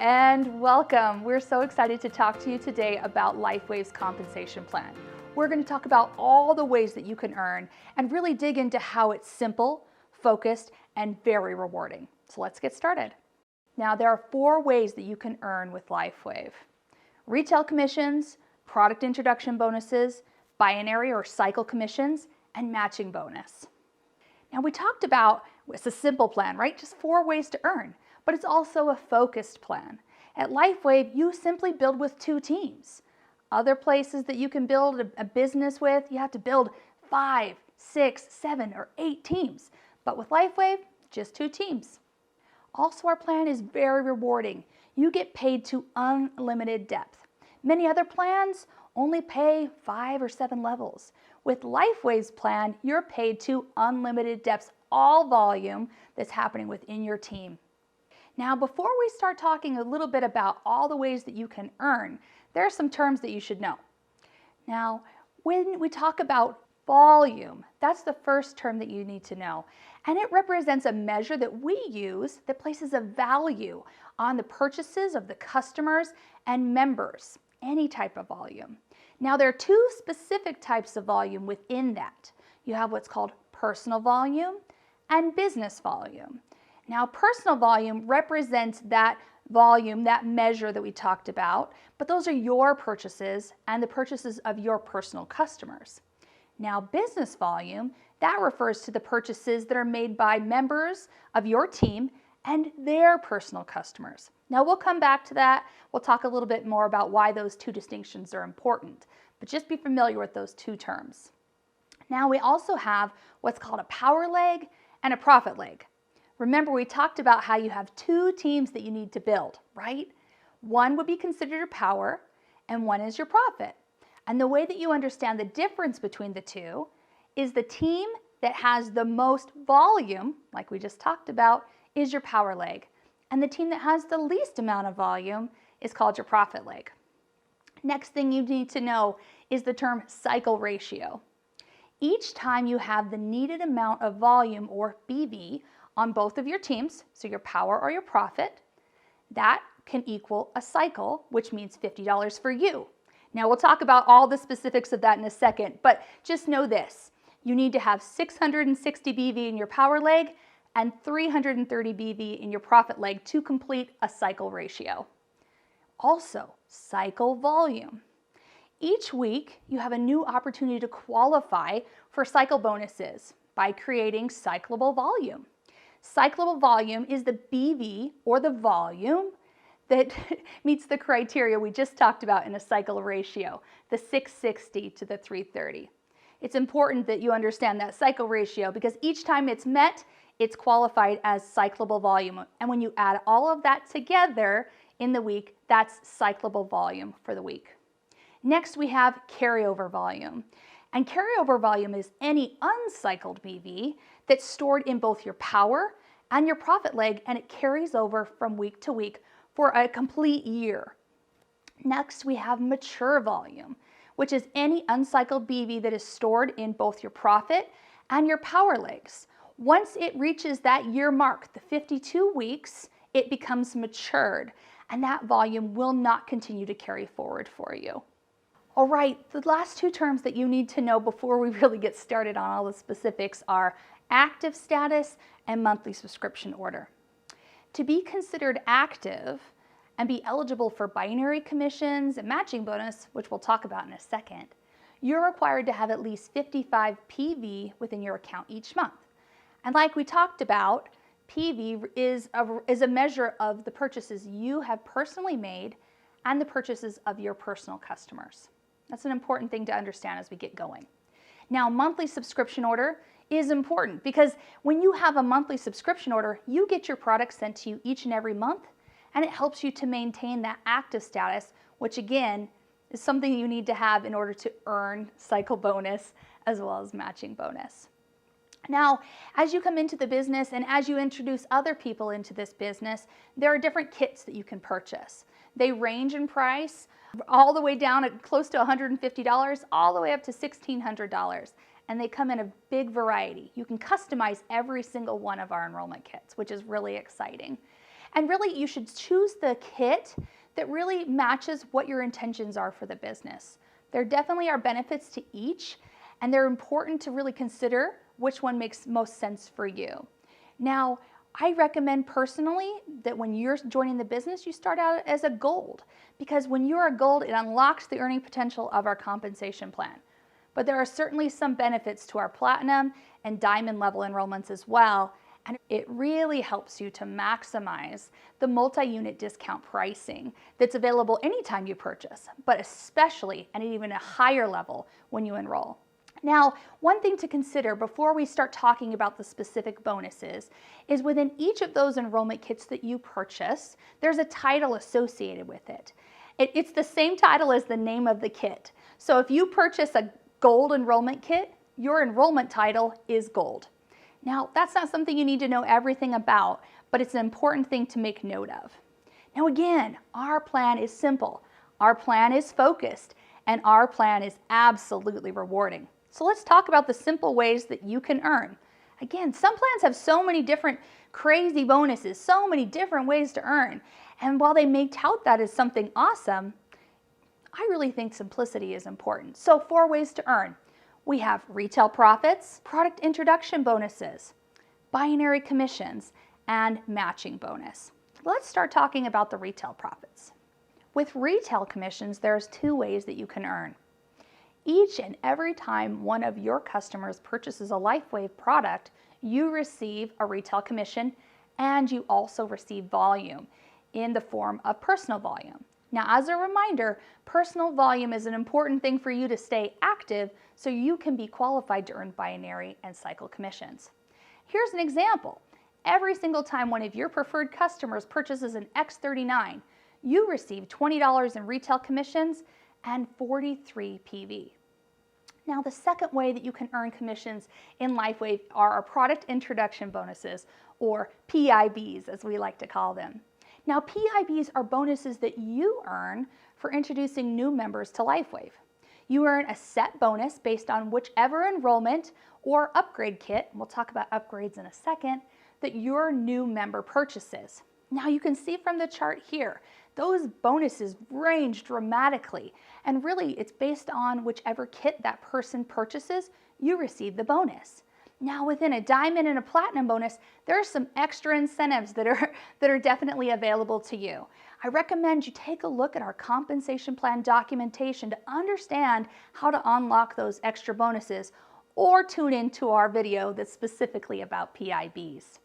and welcome. We're so excited to talk to you today about Lifewave's compensation plan. We're going to talk about all the ways that you can earn and really dig into how it's simple, focused, and very rewarding. So let's get started. Now, there are 4 ways that you can earn with Lifewave: retail commissions, product introduction bonuses, binary or cycle commissions, and matching bonus. Now, we talked about it's a simple plan, right? Just 4 ways to earn, but it's also a focused plan. At Lifewave, you simply build with 2 teams. Other places that you can build a business with, you have to build 5, 6, 7, or 8 teams. But with Lifewave, just 2 teams. Also, our plan is very rewarding. You get paid to unlimited depth. Many other plans only pay 5 or 7 levels. With Lifewave's plan, you're paid to unlimited depths, all volume that's happening within your team. Now, before we start talking a little bit about all the ways that you can earn, there are some terms that you should know. Now, when we talk about volume, that's the first term that you need to know. And it represents a measure that we use that places a value on the purchases of the customers and members, any type of volume. Now, there are 2 specific types of volume within that. You have what's called personal volume and business volume. Now, personal volume represents that volume, that measure that we talked about, but those are your purchases and the purchases of your personal customers. Now, business volume, that refers to the purchases that are made by members of your team and their personal customers. Now, we'll come back to that. We'll talk a little bit more about why those 2 distinctions are important, but just be familiar with those 2 terms. Now, we also have what's called a power leg and a profit leg. Remember, we talked about how you have 2 teams that you need to build, right? One would be considered your power, and one is your profit. And the way that you understand the difference between the 2 is the team that has the most volume, like we just talked about, is your power leg. And the team that has the least amount of volume is called your profit leg. Next thing you need to know is the term cycle ratio. Each time you have the needed amount of volume, or BV, on both of your teams, so your power or your profit, that can equal a cycle, which means $50 for you. Now, we'll talk about all the specifics of that in a second, but just know this. You need to have 660 BV in your power leg and 330 BV in your profit leg to complete a cycle ratio. Also, cycle volume. Each week, you have a new opportunity to qualify for cycle bonuses by creating cyclable volume. Cyclable volume is the BV, or the volume, that meets the criteria we just talked about in a cycle ratio, the 660 to the 330. It's important that you understand that cycle ratio because each time it's met, it's qualified as cyclable volume. And when you add all of that together in the week, that's cyclable volume for the week. Next, we have carryover volume. And carryover volume is any uncycled BV that's stored in both your power and your profit leg, and it carries over from week to week for a complete year. Next, we have mature volume, which is any uncycled BV that is stored in both your profit and your power legs. Once it reaches that year mark, the 52 weeks, it becomes matured, and that volume will not continue to carry forward for you. All right, the last 2 terms that you need to know before we really get started on all the specifics are active status and monthly subscription order. To be considered active and be eligible for binary commissions and matching bonus, which we'll talk about in a second, you're required to have at least 55 PV within your account each month. And like we talked about, PV is a measure of the purchases you have personally made and the purchases of your personal customers. That's an important thing to understand as we get going. Now, monthly subscription order is important because when you have a monthly subscription order, you get your products sent to you each and every month, and it helps you to maintain that active status, which again is something you need to have in order to earn cycle bonus as well as matching bonus. Now, as you come into the business and as you introduce other people into this business, there are different kits that you can purchase. They range in price all the way down at close to $150, all the way up to $1,600. And they come in a big variety. You can customize every single one of our enrollment kits, which is really exciting. And really, you should choose the kit that really matches what your intentions are for the business. There definitely are benefits to each, and they're important to really consider which one makes most sense for you. Now, I recommend personally that when you're joining the business, you start out as a gold, because when you're a gold, it unlocks the earning potential of our compensation plan. But there are certainly some benefits to our platinum and diamond level enrollments as well, and it really helps you to maximize the multi-unit discount pricing that's available anytime you purchase, but especially at even a higher level when you enroll. Now, one thing to consider before we start talking about the specific bonuses is within each of those enrollment kits that you purchase, there's a title associated with it. It's the same title as the name of the kit. So if you purchase a gold enrollment kit, your enrollment title is gold. Now, that's not something you need to know everything about, but it's an important thing to make note of. Now again, our plan is simple, our plan is focused, and our plan is absolutely rewarding. So let's talk about the simple ways that you can earn. Again, some plans have so many different crazy bonuses, so many different ways to earn. And while they may tout that as something awesome, I really think simplicity is important. So 4 ways to earn. We have retail profits, product introduction bonuses, binary commissions, and matching bonus. Let's start talking about the retail profits. With retail commissions, there's 2 ways that you can earn. Each and every time one of your customers purchases a Lifewave product, you receive a retail commission, and you also receive volume in the form of personal volume. Now, as a reminder, personal volume is an important thing for you to stay active so you can be qualified to earn binary and cycle commissions. Here's an example. Every single time one of your preferred customers purchases an X39, you receive $20 in retail commissions and 43 PV. Now, the second way that you can earn commissions in Lifewave are our product introduction bonuses, or PIBs as we like to call them. Now, PIBs are bonuses that you earn for introducing new members to Lifewave. You earn a set bonus based on whichever enrollment or upgrade kit, and we'll talk about upgrades in a second, that your new member purchases. Now, you can see from the chart here, those bonuses range dramatically, and really it's based on whichever kit that person purchases, you receive the bonus. Now, within a diamond and a platinum bonus, there are some extra incentives that are definitely available to you. I recommend you take a look at our compensation plan documentation to understand how to unlock those extra bonuses, or tune into our video that's specifically about PIBs.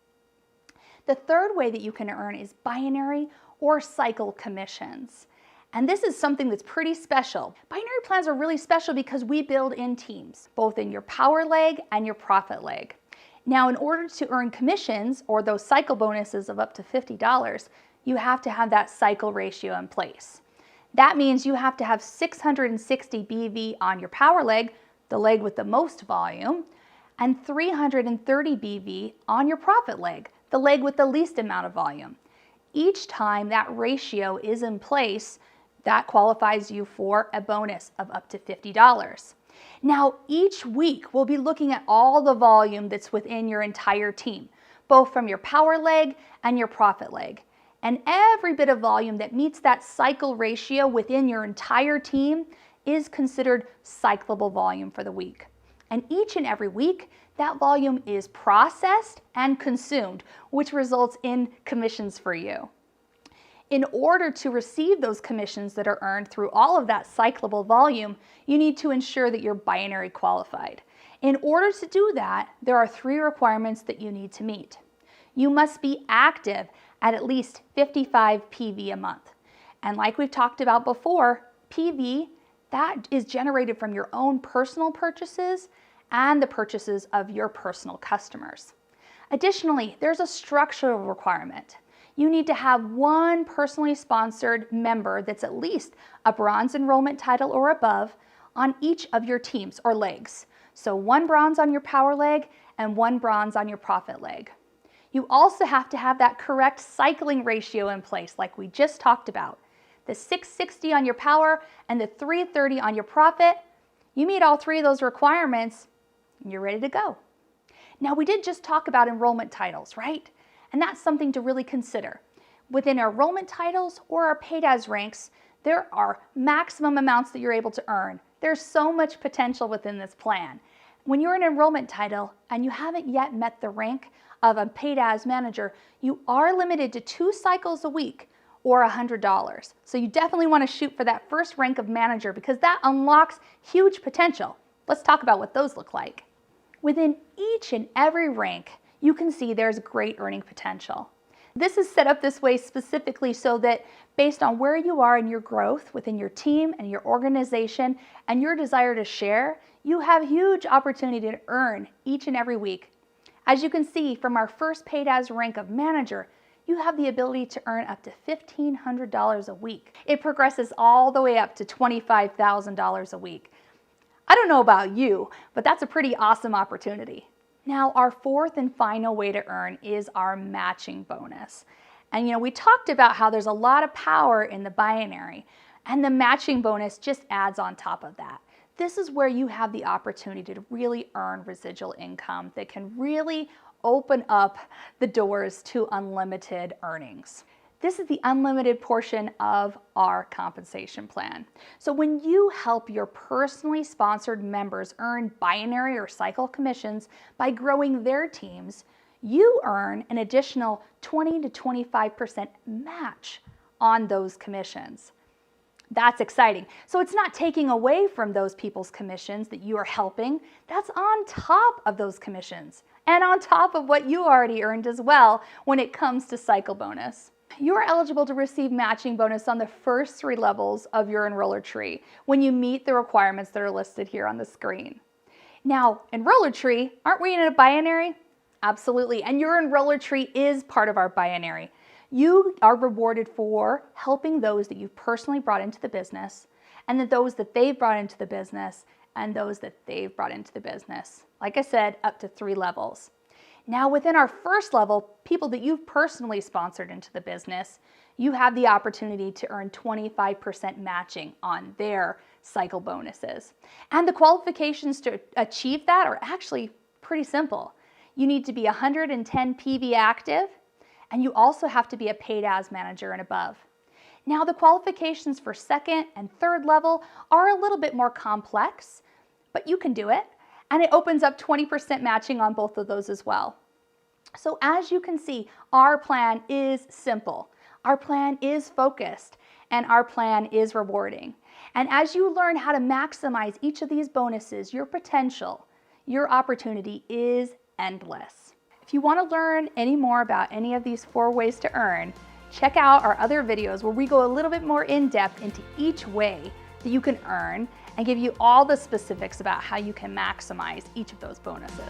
The third way that you can earn is binary or cycle commissions. And this is something that's pretty special. Binary plans are really special because we build in teams, both in your power leg and your profit leg. Now, in order to earn commissions or those cycle bonuses of up to $50, you have to have that cycle ratio in place. That means you have to have 660 BV on your power leg, the leg with the most volume, and 330 BV on your profit leg, the leg with the least amount of volume. Each time that ratio is in place, that qualifies you for a bonus of up to $50. Now, each week we'll be looking at all the volume that's within your entire team, both from your power leg and your profit leg. And every bit of volume that meets that cycle ratio within your entire team is considered cyclable volume for the week. And each and every week, that volume is processed and consumed, which results in commissions for you. In order to receive those commissions that are earned through all of that cyclable volume, you need to ensure that you're binary qualified. In order to do that, there are 3 requirements that you need to meet. You must be active at least 55 PV a month. And like we've talked about before, PV, that is generated from your own personal purchases and the purchases of your personal customers. Additionally, there's a structural requirement. You need to have 1 personally sponsored member that's at least a bronze enrollment title or above on each of your teams or legs. So 1 bronze on your power leg and 1 bronze on your profit leg. You also have to have that correct cycling ratio in place like we just talked about. The 660 on your power and the 330 on your profit. You meet all 3 of those requirements and you're ready to go. Now, we did just talk about enrollment titles, right? And that's something to really consider. Within our enrollment titles or our paid as ranks, there are maximum amounts that you're able to earn. There's so much potential within this plan. When you're an enrollment title and you haven't yet met the rank of a paid as manager, you are limited to 2 cycles a week or $100. So you definitely want to shoot for that first rank of manager because that unlocks huge potential. Let's talk about what those look like. Within each and every rank, you can see there's great earning potential. This is set up this way specifically so that based on where you are in your growth within your team and your organization and your desire to share, you have huge opportunity to earn each and every week. As you can see from our first paid as rank of manager, you have the ability to earn up to $1,500 a week. It progresses all the way up to $25,000 a week. I don't know about you, but that's a pretty awesome opportunity. Now, our fourth and final way to earn is our matching bonus. And we talked about how there's a lot of power in the binary, and the matching bonus just adds on top of that. This is where you have the opportunity to really earn residual income that can really open up the doors to unlimited earnings. This is the unlimited portion of our compensation plan. So when you help your personally sponsored members earn binary or cycle commissions by growing their teams, you earn an additional 20 to 25% match on those commissions. That's exciting. So it's not taking away from those people's commissions that you are helping. That's on top of those commissions and on top of what you already earned as well when it comes to cycle bonus. You are eligible to receive matching bonus on the first 3 levels of your enroller tree when you meet the requirements that are listed here on the screen. Now, enroller tree, aren't we in a binary? Absolutely, and your enroller tree is part of our binary. You are rewarded for helping those that you've personally brought into the business, and then those that they've brought into the business, and those that they've brought into the business. Like I said, up to 3 levels. Now, within our first level, people that you've personally sponsored into the business, you have the opportunity to earn 25% matching on their cycle bonuses. And the qualifications to achieve that are actually pretty simple. You need to be 110 PV active, and you also have to be a paid as manager and above. Now, the qualifications for second and third level are a little bit more complex, but you can do it. And it opens up 20% matching on both of those as well. So as you can see, our plan is simple. Our plan is focused, and our plan is rewarding. And as you learn how to maximize each of these bonuses, your potential, your opportunity is endless. If you want to learn any more about any of these 4 ways to earn, check out our other videos where we go a little bit more in depth into each way that you can earn and give you all the specifics about how you can maximize each of those bonuses.